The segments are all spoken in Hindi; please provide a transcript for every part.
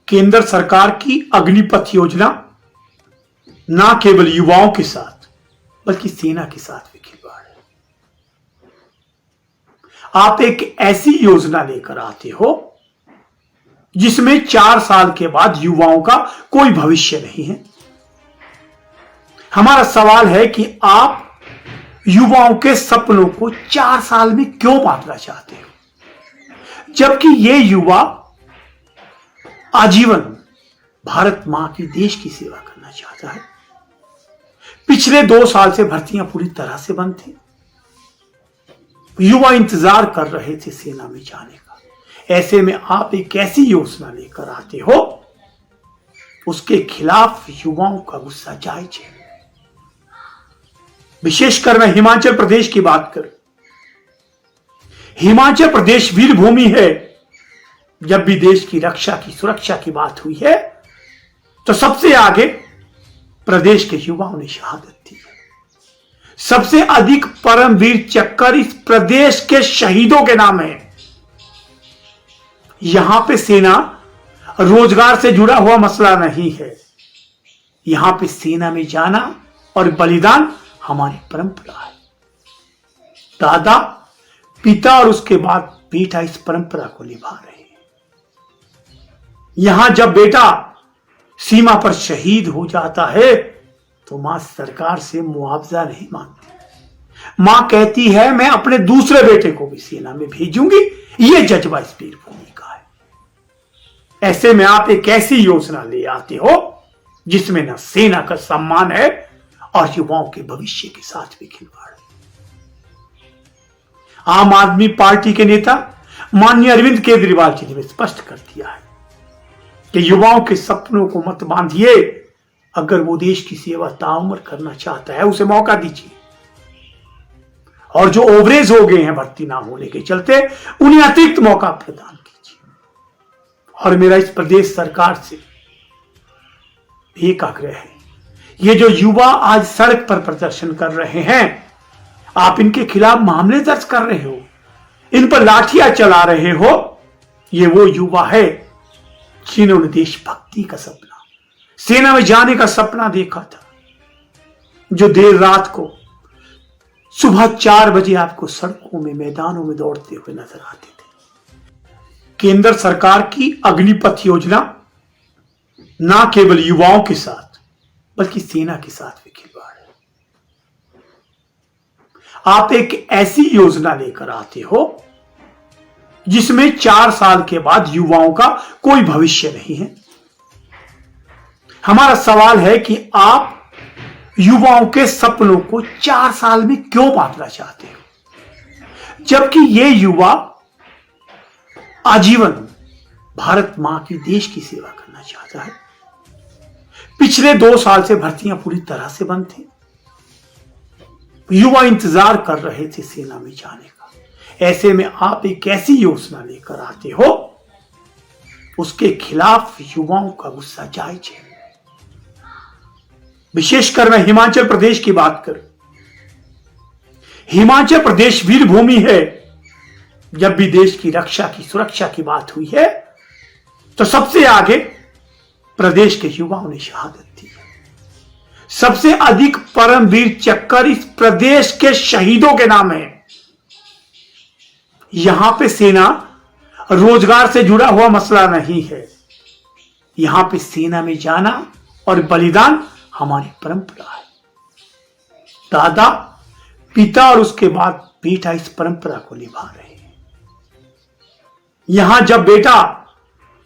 केंद्र सरकार की अग्निपथ योजना ना केवल युवाओं के साथ बल्कि सेना के साथ भी खिलवाड़ है। आप एक ऐसी योजना लेकर आते हो जिसमें 4 साल के बाद युवाओं का कोई भविष्य नहीं है। हमारा सवाल है कि आप युवाओं के सपनों को 4 साल में क्यों बांटना चाहते हो, जबकि ये युवा आजीवन भारत मां की देश की सेवा करना चाहता है। पिछले 2 साल से भर्तियां पूरी तरह से बंद थी। युवा इंतजार कर रहे थे सेना में जाने का। ऐसे में आप एक ऐसी योजना लेकर आते हो, उसके खिलाफ युवाओं का गुस्सा जायज है। विशेषकर मैं हिमाचल प्रदेश की बात करूं। हिमाचल प्रदेश वीर भूमि है। जब भी देश की रक्षा की सुरक्षा की बात हुई है तो सबसे आगे प्रदेश के युवाओं ने शहादत दी है। सबसे अधिक परमवीर चक्कर इस प्रदेश के शहीदों के नाम है। यहां पे सेना रोजगार से जुड़ा हुआ मसला नहीं है। यहां पे सेना में जाना और बलिदान हमारी परंपरा है। दादा, पिता और उसके बाद बेटा इस परंपरा को निभा रहे हैं। यहां जब बेटा सीमा पर शहीद हो जाता है तो मां सरकार से मुआवजा नहीं मांगती। मां कहती है मैं अपने दूसरे बेटे को भी सेना में भेजूंगी। यह जज्बा इस वीर भूमि का है। ऐसे में आप एक ऐसी योजना ले आते हो जिसमें न सेना का सम्मान है और युवाओं के भविष्य के साथ भी खिलवाड़ है। आम आदमी पार्टी के नेता माननीय अरविंद केजरीवाल जी ने स्पष्ट कर दिया है कि युवाओं के सपनों को मत बांधिए। अगर वो देश की सेवा ताउम्र करना चाहता है उसे मौका दीजिए, और जो ओवरेज हो गए हैं भर्ती ना होने के चलते उन्हें अतिरिक्त मौका प्रदान कीजिए। और मेरा इस प्रदेश सरकार से एक आग्रह है, ये जो युवा आज सड़क पर प्रदर्शन कर रहे हैं, आप इनके खिलाफ मामले दर्ज कर रहे हो, इन पर लाठियां चला रहे हो। ये वो युवा है जिन्होंने देशभक्ति का सपना, सेना में जाने का सपना देखा था, जो देर रात को सुबह 4 बजे आपको सड़कों में, मैदानों में दौड़ते हुए नजर आते थे। केंद्र सरकार की अग्निपथ योजना ना केवल युवाओं के साथ बल्कि सेना के साथ भी खिलवाड़ है। आप एक ऐसी योजना लेकर आते हो जिसमें 4 साल के बाद युवाओं का कोई भविष्य नहीं है। हमारा सवाल है कि आप युवाओं के सपनों को 4 साल में क्यों बांटना चाहते हो, जबकि ये युवा आजीवन भारत मां की देश की सेवा करना चाहता है। पिछले 2 साल से भर्तियां पूरी तरह से बंद थी। युवा इंतजार कर रहे थे सेना में जाने का। ऐसे में आप एक ऐसी योजना लेकर आते हो, उसके खिलाफ युवाओं का गुस्सा जायज है। विशेषकर मैं हिमाचल प्रदेश की बात करूं। हिमाचल प्रदेश वीर भूमि है। जब भी देश की रक्षा की सुरक्षा की बात हुई है तो सबसे आगे प्रदेश के युवाओं ने शहादत दी है। सबसे अधिक परमवीर चक्कर इस प्रदेश के शहीदों के नाम है। यहां पे सेना रोजगार से जुड़ा हुआ मसला नहीं है। यहां पे सेना में जाना और बलिदान हमारी परंपरा है। दादा, पिता और उसके बाद बेटा इस परंपरा को निभा रहे हैं। यहां जब बेटा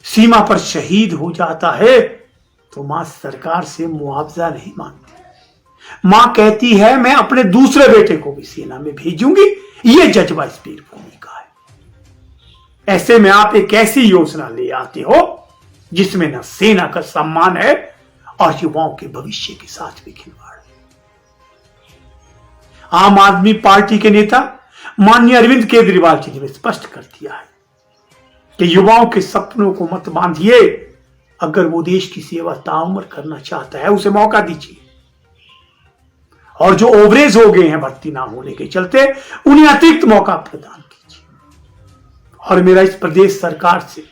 सीमा पर शहीद हो जाता है तो मां सरकार से मुआवजा नहीं मांगती। मां कहती है मैं अपने दूसरे बेटे को भी सेना में भेजूंगी। यह जज्बा इस वीर भूमि का है। ऐसे में आप एक ऐसी योजना ले आते हो जिसमें न सेना का सम्मान है और युवाओं के भविष्य के साथ भी खिलवाड़ है। आम आदमी पार्टी के नेता माननीय अरविंद केजरीवाल जी ने स्पष्ट कर दिया है कि युवाओं के सपनों को मत बांधिए। अगर वो देश की सेवा ताउम्र करना चाहता है उसे मौका दीजिए, और जो ओवरेज हो गए हैं भर्ती ना होने के चलते उन्हें अतिरिक्त मौका प्रदान कीजिए। और मेरा इस प्रदेश सरकार से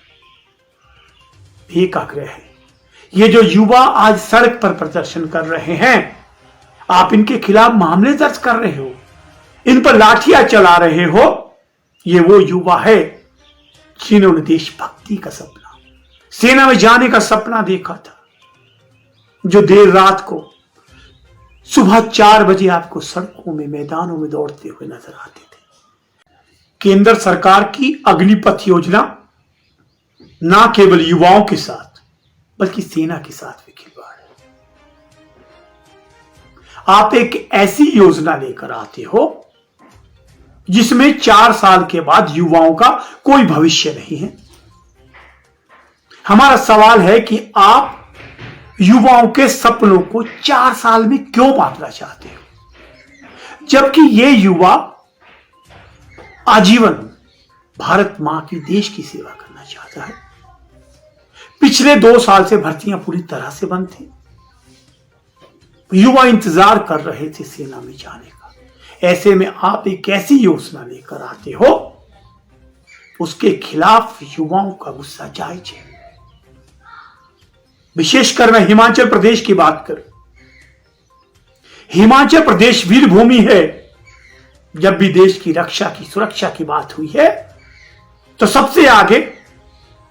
एक आग्रह है, ये जो युवा आज सड़क पर प्रदर्शन कर रहे हैं, आप इनके खिलाफ मामले दर्ज कर रहे हो, इन पर लाठियां चला रहे हो, ये वो युवा है जिन्होंने देशभक्ति का सपना, सेना में जाने का सपना देखा था, जो देर रात को सुबह 4 बजे आपको सड़कों में, मैदानों में दौड़ते हुए नजर आते थे। केंद्र सरकार की अग्निपथ योजना ना केवल युवाओं के साथ बल्कि सेना के साथ भी खिलवाड़ है। आप एक ऐसी योजना लेकर आते हो जिसमें 4 साल के बाद युवाओं का कोई भविष्य नहीं है। हमारा सवाल है कि आप युवाओं के सपनों को 4 साल में क्यों बांटना चाहते हो, जबकि ये युवा आजीवन भारत मां की, देश की सेवा करना चाहता है। पिछले 2 साल से भर्तियां पूरी तरह से बंद थी। युवा इंतजार कर रहे थे सेना में जाने का। ऐसे में आप एक ऐसी योजना लेकर आते हो, उसके खिलाफ युवाओं का गुस्सा जायज है। विशेषकर मैं हिमाचल प्रदेश की बात करूं, हिमाचल प्रदेश वीर भूमि है। जब भी देश की रक्षा की, सुरक्षा की बात हुई है तो सबसे आगे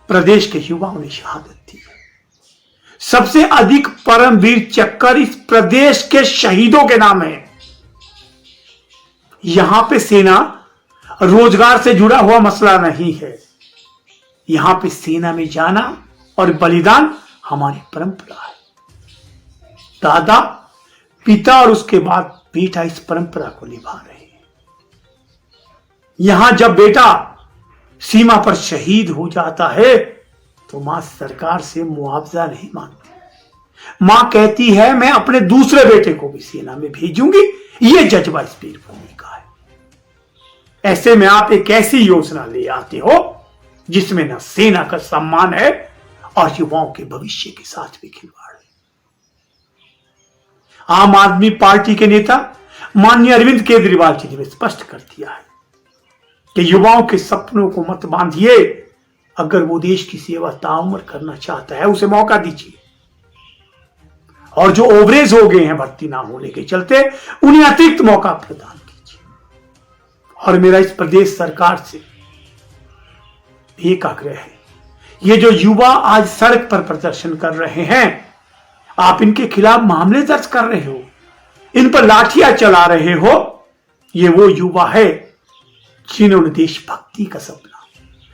प्रदेश के युवाओं ने शहादत दी है। सबसे अधिक परमवीर चक्कर इस प्रदेश के शहीदों के नाम है। यहां पे सेना रोजगार से जुड़ा हुआ मसला नहीं है। यहां पे सेना में जाना और बलिदान हमारी परंपरा है। दादा, पिता और उसके बाद बेटा इस परंपरा को निभा रहे हैं। यहां जब बेटा सीमा पर शहीद हो जाता है तो मां सरकार से मुआवजा नहीं मांगती। मां कहती है मैं अपने दूसरे बेटे को भी सेना में भेजूंगी। यह जज्बा इस वीर भूमि का है। ऐसे में आप एक ऐसी योजना ले आते हो जिसमें न सेना का सम्मान है और युवाओं के भविष्य के साथ भी खिलवाड़ है। आम आदमी पार्टी के नेता माननीय अरविंद केजरीवाल जी ने स्पष्ट कर दिया है कि युवाओं के सपनों को मत बांधिए। अगर वो देश की सेवा ताउम्र करना चाहता है, उसे मौका दीजिए। और जो ओवरेज हो गए हैं भर्ती ना होने के चलते, उन्हें अतिरिक्त मौका प्रदान कीजिए। और मेरा इस प्रदेश सरकार से एक आग्रह है, ये जो युवा आज सड़क पर प्रदर्शन कर रहे हैं, आप इनके खिलाफ मामले दर्ज कर रहे हो, इन पर लाठियां चला रहे हो, ये वो युवा है जिन्होंने देशभक्ति का सपना,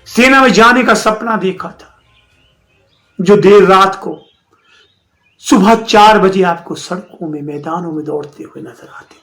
सेना में जाने का सपना देखा था, जो देर रात को सुबह 4 बजे आपको सड़कों में, मैदानों में दौड़ते हुए नजर आते।